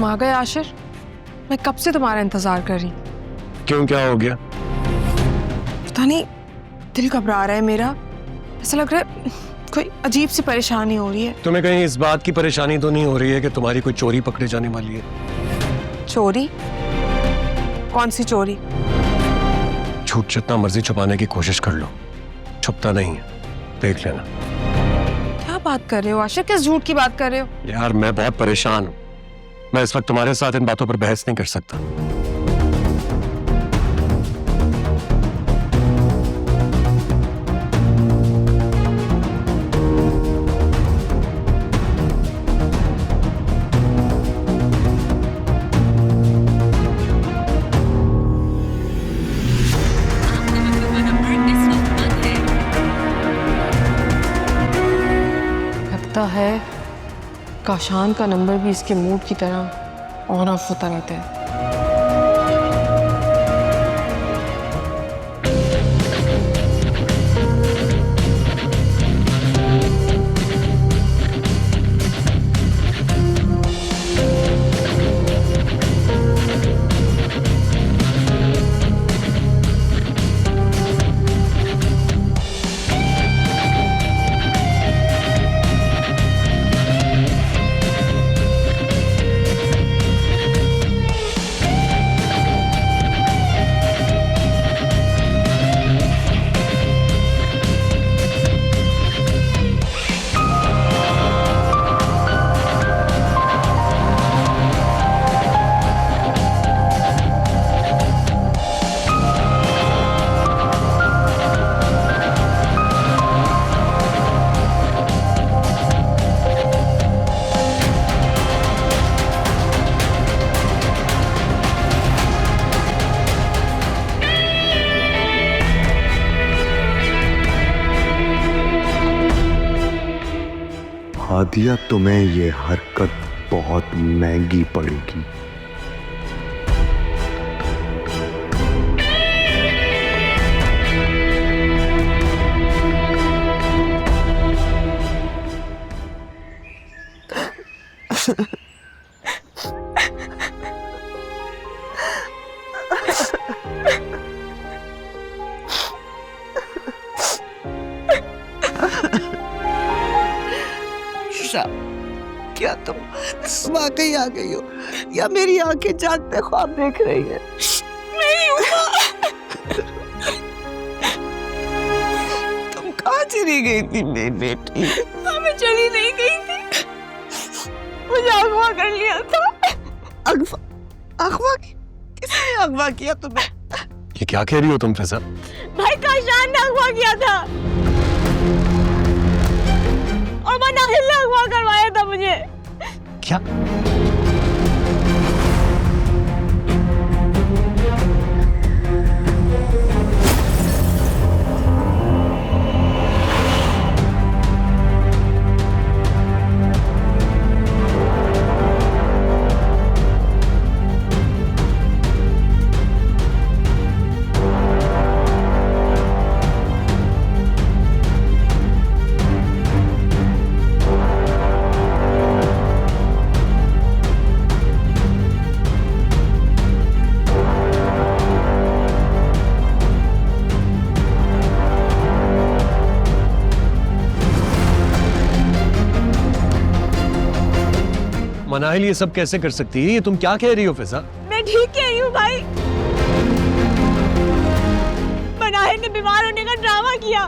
तुम आ गए आशिर। मैं कब से तुम्हारा इंतजार कर रही। क्यों, क्या हो गया? पता नहीं, दिल घबरा रहा है मेरा। ऐसा लग रहा है कोई अजीब सी परेशानी हो रही है। तुम्हें कहीं इस बात की परेशानी तो नहीं हो रही है कि तुम्हारी कोई चोरी पकड़े जाने वाली है? चोरी? कौन सी चोरी? झूठ जितना मर्जी छुपाने की कोशिश कर लो, छुपता नहीं है, देख लेना। क्या बात कर रहे हो आशिर? किस झूठ की बात कर रहे हो? यार मैं बहुत परेशान हूं। मैं इस वक्त तुम्हारे साथ इन बातों पर बहस नहीं कर सकता। लगता है काशान का नंबर भी इसके मूड की तरह ऑन ऑफ होता रहता है। हादिया, तुम्हें ये हरकत बहुत महंगी पड़ेगी। क्या तुम वाकई आ गई हो या मेरी आंखें जागते ख्वाब देख रही है? नहीं हुआ। तुम कहाँ चली गई थी मेरी बेटी? मैं चली नहीं गई थी, मुझे अगवा कर लिया था। अगवा? अगवा? किसने अगवा किया तुम्हें? ये क्या कह रही हो तुम फिजा? भाई काशान ने अगवा किया था और मनाहिल ने अगवा करवाया था मुझे। क्या? मनाहिल ये सब कैसे कर सकती है? ये तुम क्या कह रही हो फिजा? मैं ठीक कह रही हूँ भाई। मनाहिल ने बीमार होने का ड्रामा किया।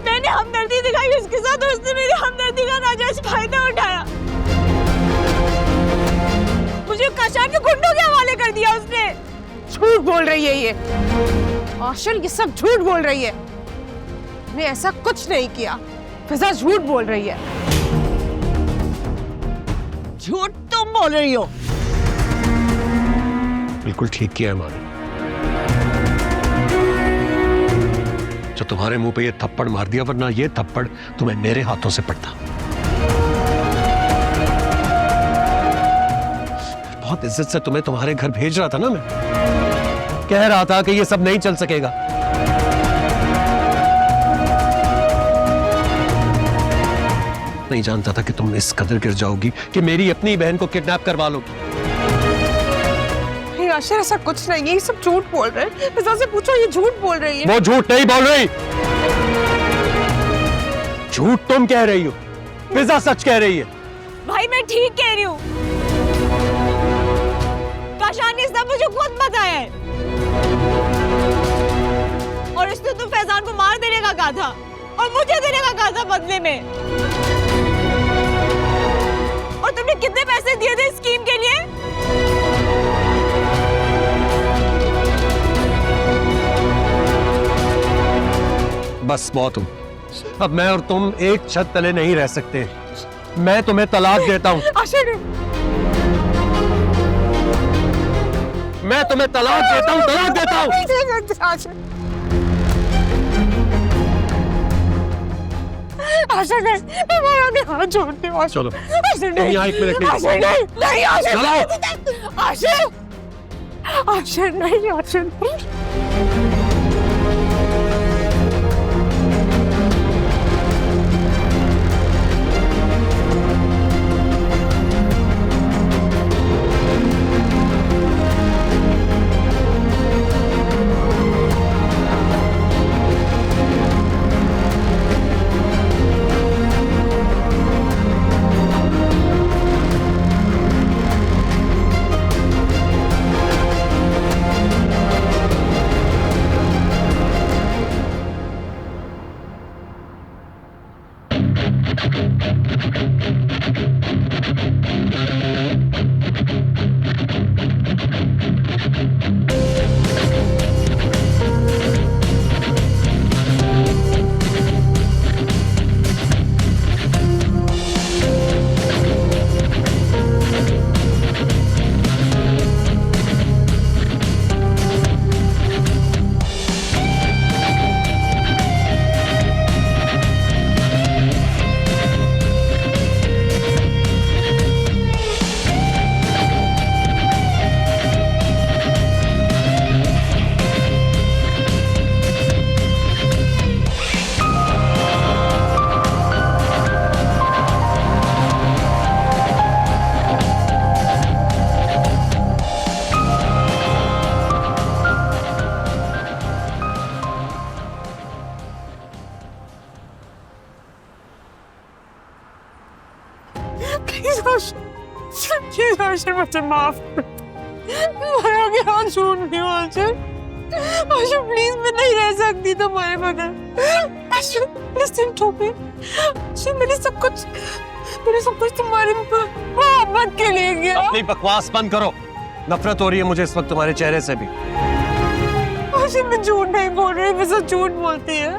मैंने हमदर्दी दिखाई उसके साथ और उसने मेरी हमदर्दी का नाजायज फायदा उठाया। मुझे काशान के गुंडों के हवाले कर दिया उसने। झूठ बोल रही है ये आशिर, ये सब झूठ बोल रही है। मैंने ऐसा कुछ नहीं किया। फिजा झूठ बोल रही है। झूठ तुम बोल रही हो। बिल्कुल ठीक किया है माने। जो तुम्हारे मुंह पे ये थप्पड़ मार दिया, वरना ये थप्पड़ तुम्हें मेरे हाथों से पड़ता। बहुत इज्जत से तुम्हें तुम्हारे घर भेज रहा था ना मैं। कह रहा था कि ये सब नहीं चल सकेगा। नहीं जानता था कि तुम इस कदर गिर जाओगी कि मेरी अपनी बहन को किडनैप करवा लोगी। नहीं आशिर, ऐसा कुछ नहीं है, ये सब झूठ बोल रहे हैं। फिजा से पूछो, ये झूठ बोल रही है। वो झूठ नहीं बोल रही, झूठ तुम कह रही हो, फिजा सच कह रही है। भाई मैं ठीक कह रही हूँ, काशान ने सब मुझे खुद बताया है। और इसने तो फैजान को मार देने का कहा था और मुझे देने का कहा था बदले में। और तुमने कितने पैसे दिए थे स्कीम के लिए? बस बहुत हुआ, अब मैं और तुम एक छत तले नहीं रह सकते। मैं तुम्हें तलाक देता हूँ। आशिर, मैं तुम्हें तलाक देता हूँ, तलाक देता हूँ। आशिर नहीं, मैं आगे हाथ जोड़ती हूँ। चलो आशिर नहीं, यहाँ एक मिनट आशिर नहीं, नहीं आशिर, चलो। आशिर, आशिर नहीं, आशिर नहीं। प्लीज आशिर, मुझे माफ कर। मैं आगे हाथ जोड़ रही हूँ आशिर। आशिर प्लीज, मैं नहीं रह सकती तुम्हारे बगैर। Ashir listen to me. Ashir मेरे सब कुछ तुम्हारे मोहब्बत के लिए गया। अपनी बकवास बंद करो, नफरत हो रही है मुझे इस वक्त तुम्हारे चेहरे से भी। आशिर मैं झूठ नहीं बोल रही, मैं सब झूठ बोलती है।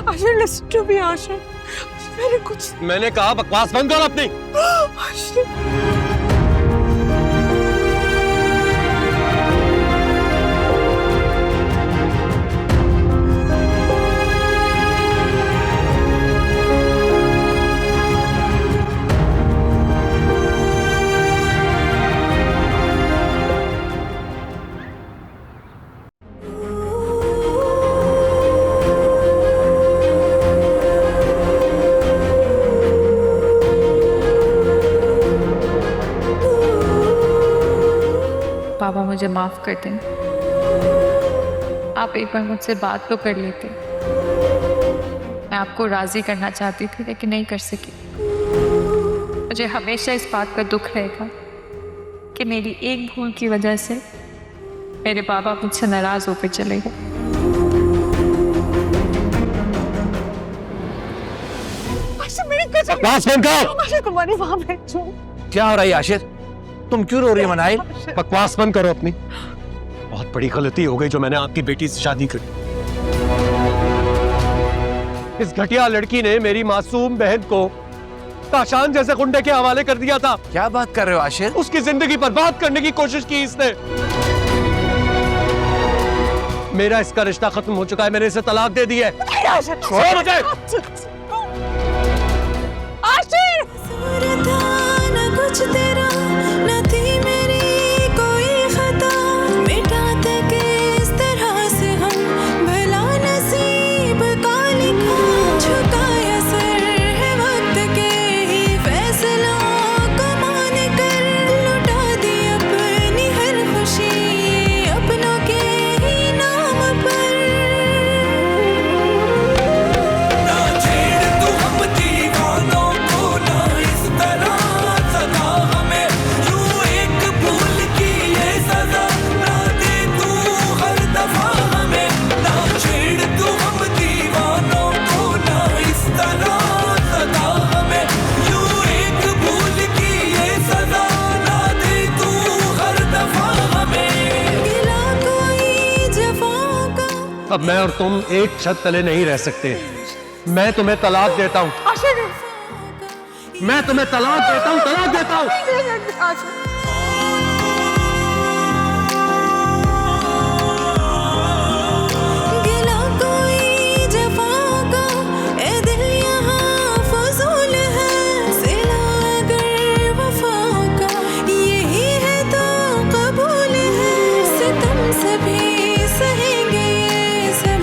Ashir listen to me Ashir, मैंने कहा बकवास बंद करो अपनी। आशिर पापा मुझे माफ कर दें। आप एक बार मुझसे बात तो कर लेते। मैं आपको राजी करना चाहती थी लेकिन नहीं कर सकी। मुझे हमेशा इस बात का दुख रहेगा कि मेरी एक भूल की वजह से मेरे पापा मुझसे नाराज होकर चले गए। तुम्हारी वहां बैठो। क्या हो रहा है आशिर? तुम क्यों रो रही है मनाइल? बकवास बंद करो अपनी। बहुत बड़ी गलती हो गई जो मैंने आपकी बेटी से शादी करी। इस घटिया लड़की ने मेरी मासूम बहन को काशान जैसे गुंडे के हवाले कर दिया था। क्या बात कर रहे हो आशिर? उसकी जिंदगी बर्बाद करने की कोशिश की इसने। मेरा इसका रिश्ता खत्म हो चुका है, मैंने इसे तलाक दे दी है। छोड़ो मुझे। कुछ तेरा न थी मेरी कोई खता, मिटाते किस तरह से हम भला नसीब का लिखा। झुकाया सर है वक्त के अब मैं और तुम एक छत तले नहीं रह सकते। मैं तुम्हें तलाक देता हूँ। आशिर मैं तुम्हें तलाक देता हूँ, तलाक देता हूँ। आशिर